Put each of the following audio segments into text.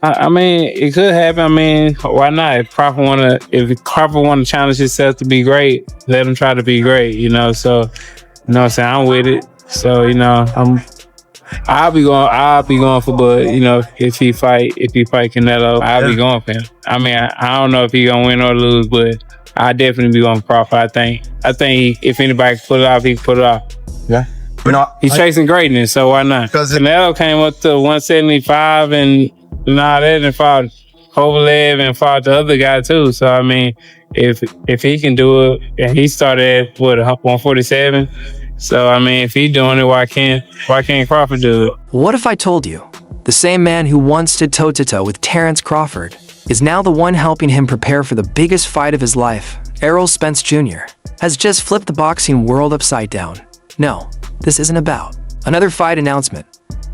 I mean, it could happen. I mean, why not? If Crawford wanna challenge himself to be great, let him try to be great. So you know what I'm saying, I'm with it. So I'll be going for Bud. If he fight Canelo, I'll be going for him. I mean, I don't know if he gonna win or lose, but I definitely be going for Crawford. I think if anybody can pull it off, he can pull it off. Yeah. He's chasing greatness, so why not? Canelo came up to 175 and that, and fought Kovalev and fought the other guy too. So I mean, if he can do it, and he started at 147. So I mean, if he's doing it, why can't Crawford do it? What if I told you the same man who once stood toe-to-toe with Terence Crawford is now the one helping him prepare for the biggest fight of his life? Errol Spence Jr. has just flipped the boxing world upside down. No, this isn't about another fight announcement.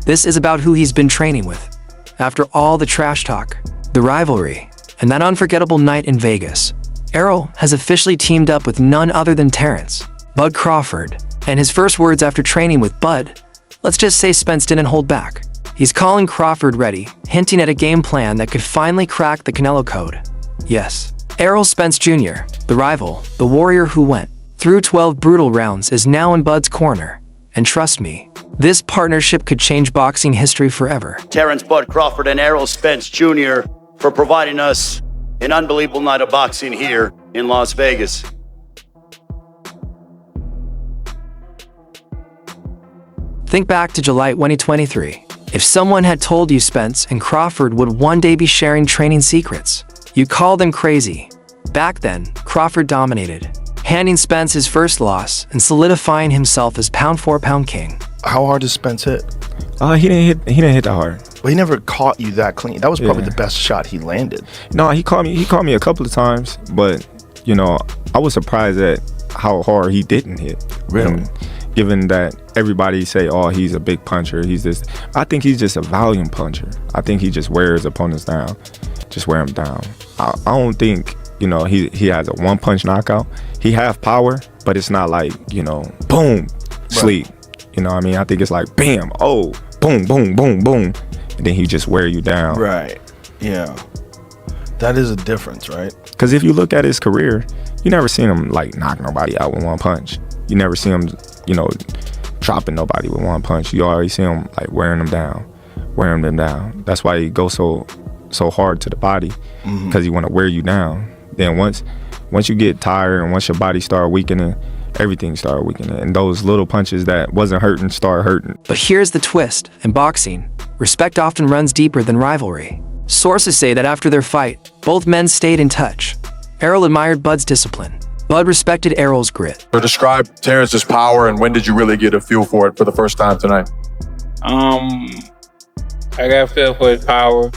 This is about who he's been training with. After all the trash talk, the rivalry, and that unforgettable night in Vegas, Errol has officially teamed up with none other than Terence "Bud" Crawford. And his first words after training with Bud, let's just say Spence didn't hold back. He's calling Crawford ready, hinting at a game plan that could finally crack the Canelo code. Yes, Errol Spence Jr., the rival, the warrior who went through 12 brutal rounds, is now in Bud's corner. And trust me, this partnership could change boxing history forever. Terence "Bud" Crawford and Errol Spence Jr. for providing us an unbelievable night of boxing here in Las Vegas. Think back to July 2023. If someone had told you Spence and Crawford would one day be sharing training secrets, you'd call them crazy. Back then, Crawford dominated, handing Spence his first loss and solidifying himself as pound-for-pound king. How hard does Spence hit? He didn't hit that hard. But he never caught you that clean. That was probably the best shot he landed. No, he caught me a couple of times, but I was surprised at how hard he didn't hit. Really? And given that everybody say, oh, he's a big puncher, he's this. I think he's just a volume puncher. I think he just wears opponents down, just wear them down. I don't think, he has a one punch knockout. He have power, but it's not like, boom, sleep. You know what I mean? I think it's like, bam, oh, boom, boom, boom, boom. And then he just wear you down. Right, yeah. That is a difference, right? Because if you look at his career, you never seen him like knock nobody out with one punch. You never see him, dropping nobody with one punch. You always see him like wearing them down. That's why he goes so hard to the body, because he want to wear you down. Then once you get tired and once your body start weakening, everything start weakening, and those little punches that wasn't hurting start hurting. But here's the twist: in boxing, respect often runs deeper than rivalry. Sources say that after their fight, both men stayed in touch. Errol admired Bud's discipline. Bud respected Errol's grit. So describe Terrence's power, and when did you really get a feel for it for the first time tonight? I got a feel for his power.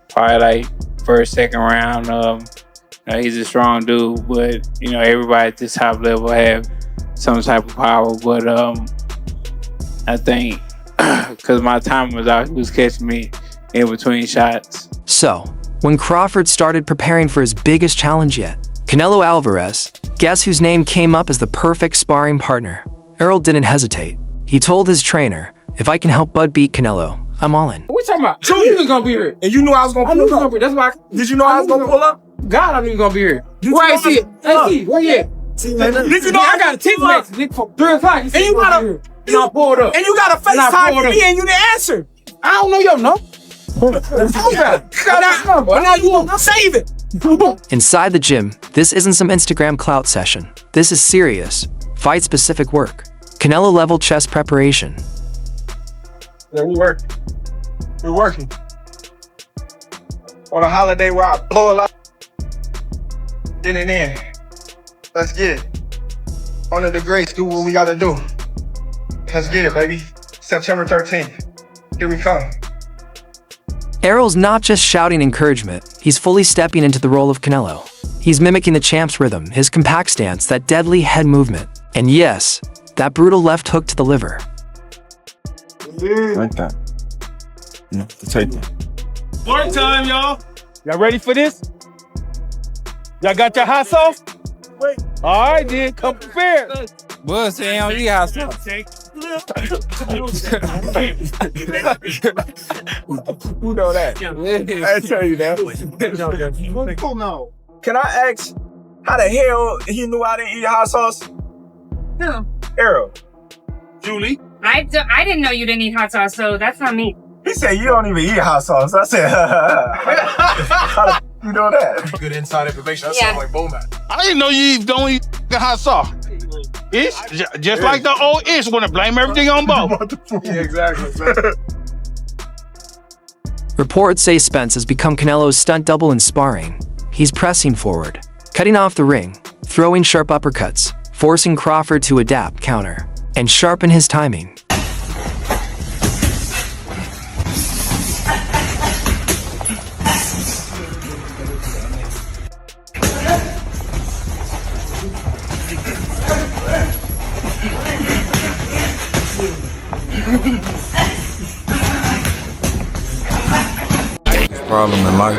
Probably like first, second round. He's a strong dude, but everybody at this top level have some type of power. But I think because my time was out, he was catching me in between shots. So, when Crawford started preparing for his biggest challenge yet, Canelo Alvarez, guess whose name came up as the perfect sparring partner? Errol didn't hesitate. He told his trainer, if I can help Bud beat Canelo, I'm all in. What you talking about? You was gonna be here. And you knew I was gonna pull up. That's why. Did you know I was gonna pull up? God, I knew you was gonna be here. Where I see it? Hey, where you at? Did you know I got a text message from 3 o'clock. And you gotta, I pulled up. and you got a FaceTime me and you didn't answer. I don't know your number. But now you won't save it. Inside the gym, this isn't some Instagram clout session. This is serious, fight-specific work. Canelo-level chest preparation. Yeah, we working. We're working. On a holiday where I blow a lot. Then and in. Let's get it. Under the grace, do what we gotta do. Let's get it, baby. September 13th. Here we come. Errol's not just shouting encouragement, he's fully stepping into the role of Canelo. He's mimicking the champ's rhythm, his compact stance, that deadly head movement. And yes, that brutal left hook to the liver. Like that. Take that. Work time, y'all. Y'all ready for this? Y'all got your hot sauce? Wait. All right, then. Come prepared. Bud saying I don't eat hot sauce. Who know that? I tell you that. Can I ask how the hell he knew I didn't eat hot sauce? No. Errol. Julie? I didn't know you didn't eat hot sauce, so that's not me. He said you don't even eat hot sauce. I said, how the you know that? Good inside information. That Yeah. sounds like Bowman. I didn't know you don't eat the hot sauce. Ish, just like the old Ish, want to blame everything on Bo. Yeah, exactly. Reports say Spence has become Canelo's stunt double in sparring. He's pressing forward, cutting off the ring, throwing sharp uppercuts, forcing Crawford to adapt, counter, and sharpen his timing. Problem in life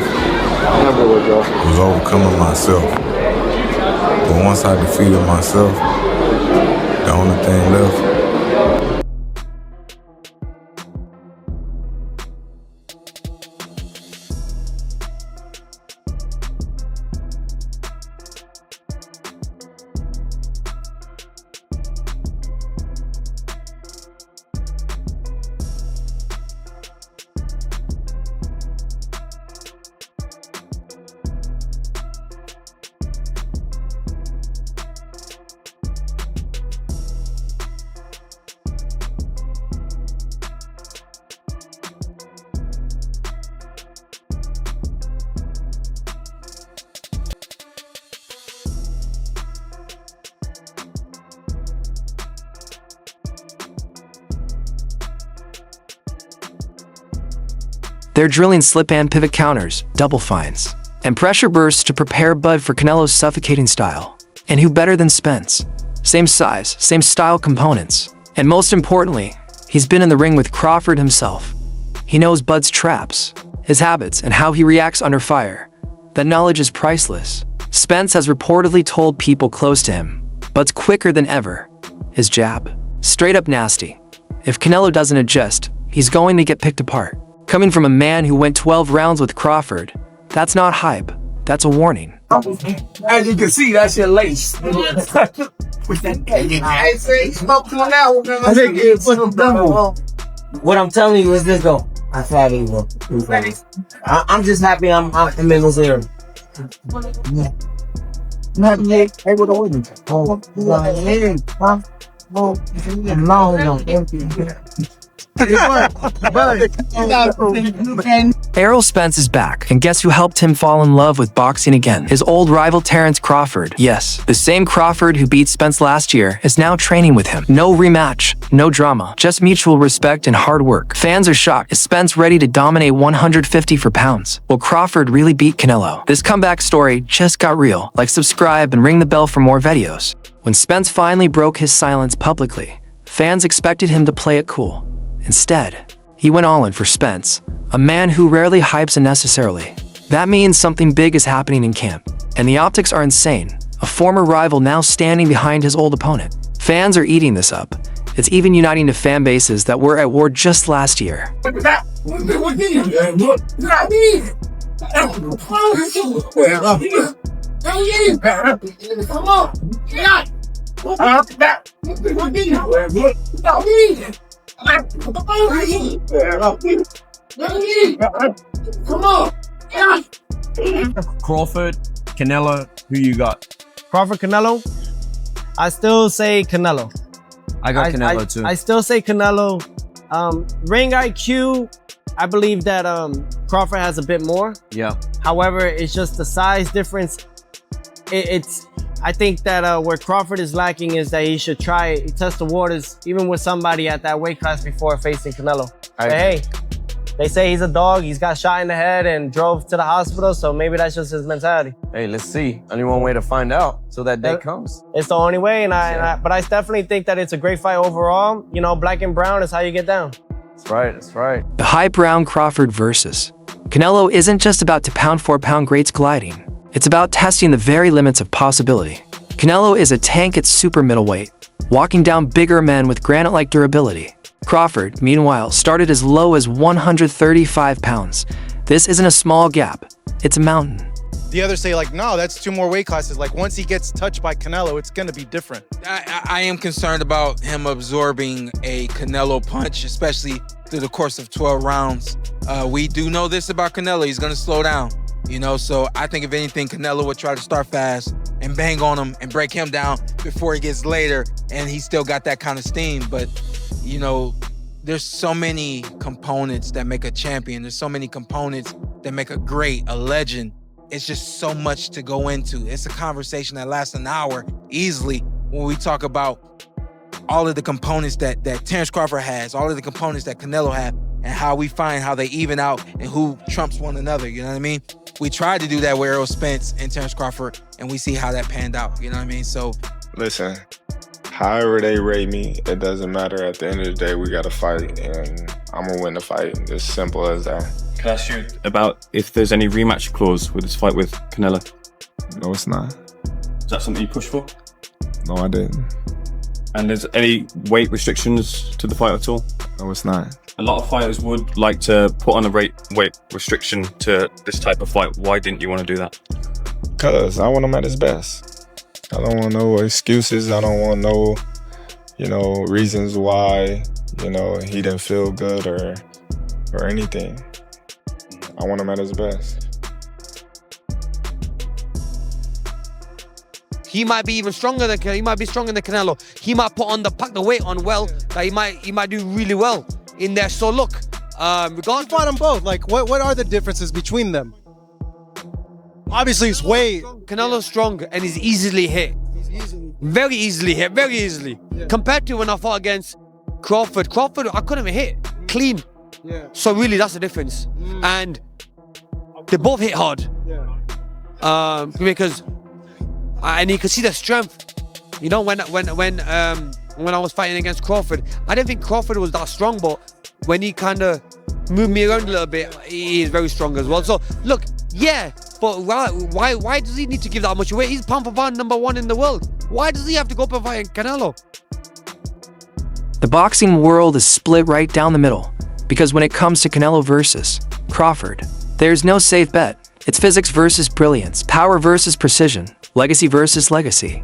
was overcoming myself. But once I defeated myself, the only thing left. They're drilling slip and pivot counters, double finds, and pressure bursts to prepare Bud for Canelo's suffocating style. And who better than Spence? Same size, same style components. And most importantly, he's been in the ring with Crawford himself. He knows Bud's traps, his habits, and how he reacts under fire. That knowledge is priceless. Spence has reportedly told people close to him, Bud's quicker than ever. His jab, straight up nasty. If Canelo doesn't adjust, he's going to get picked apart. Coming from a man who went 12 rounds with Crawford, that's not hype, that's a warning. As you can see, that's your lace. What I'm telling you is this though. I thought it was. I'm just happy I'm in this area. Errol Spence is back, and guess who helped him fall in love with boxing again? His old rival Terence Crawford. Yes, the same Crawford who beat Spence last year is now training with him. No rematch, no drama, just mutual respect and hard work. Fans are shocked. Is Spence ready to dominate 150 for pounds? Will Crawford really beat Canelo? This comeback story just got real. Like, subscribe, and ring the bell for more videos. When Spence finally broke his silence publicly, fans expected him to play it cool. Instead, he went all in for Spence, a man who rarely hypes unnecessarily. That means something big is happening in camp, and the optics are insane. A former rival now standing behind his old opponent. Fans are eating this up. It's even uniting the fan bases that were at war just last year. Crawford, Canelo, who you got? Crawford, Canelo. I still say Canelo. I got Canelo too. I still say Canelo. Ring IQ, I believe that Crawford has a bit more. Yeah. However, it's just the size difference. I think that where Crawford is lacking is that he should test the waters even with somebody at that weight class before facing Canelo. But hey, they say he's a dog. He's got shot in the head and drove to the hospital, so maybe that's just his mentality. Hey, let's see. Only one way to find out, so that day comes. It's the only way, but I definitely think that it's a great fight overall. You know, black and brown is how you get down. That's right, that's right. The hype round Crawford versus Canelo isn't just about the pound-for-pound greats colliding. It's about testing the very limits of possibility. Canelo is a tank at super middleweight, walking down bigger men with granite-like durability. Crawford, meanwhile, started as low as 135 pounds. This isn't a small gap, it's a mountain. The others say like, no, that's 2 more weight classes. Like once he gets touched by Canelo, it's gonna be different. I am concerned about him absorbing a Canelo punch, especially through the course of 12 rounds. We do know this about Canelo, he's gonna slow down, you know? So I think if anything, Canelo would try to start fast and bang on him and break him down before he gets later, and he still got that kind of steam. But, you know, there's so many components that make a champion. There's so many components that make a great, a legend. It's just so much to go into. It's a conversation that lasts an hour easily when we talk about all of the components that Terence Crawford has, all of the components that Canelo have, and how we find how they even out and who trumps one another, you know what I mean? We tried to do that with Errol Spence and Terence Crawford, and we see how that panned out, you know what I mean? So, listen, however they rate me, it doesn't matter. At the end of the day, we got to fight, and I'm going to win the fight. It's simple as that. Can I ask you about if there's any rematch clause with this fight with Canelo? No, it's not. Is that something you pushed for? No, I didn't. And there's any weight restrictions to the fight at all? No, it's not. A lot of fighters would like to put on a weight restriction to this type of fight. Why didn't you want to do that? Because I want him at his best. I don't want no excuses. I don't want no, reasons why, he didn't feel good or anything. I want him at his best. He might be even stronger than Canelo. He might be stronger than Canelo. He might pack the weight on well. That he might do really well in there. So look, regardless, You fought them both. Like, what are the differences between them? Obviously, it's way. Canelo's stronger and he's easily hit. Very easily hit, very easily. Yeah. Compared to when I fought against Crawford, I couldn't even hit clean. Yeah. So really, that's the difference. And they both hit hard. Yeah. Because and you can see the strength. You know, when I was fighting against Crawford, I didn't think Crawford was that strong, but when he kind of moved me around a little bit, he is very strong as well. So look, yeah, but why does he need to give that much weight? He's pound for pound #1 in the world. Why does he have to go up and fight Canelo? The boxing world is split right down the middle, because when it comes to Canelo versus Crawford, there's no safe bet. It's physics versus brilliance, power versus precision, legacy versus legacy.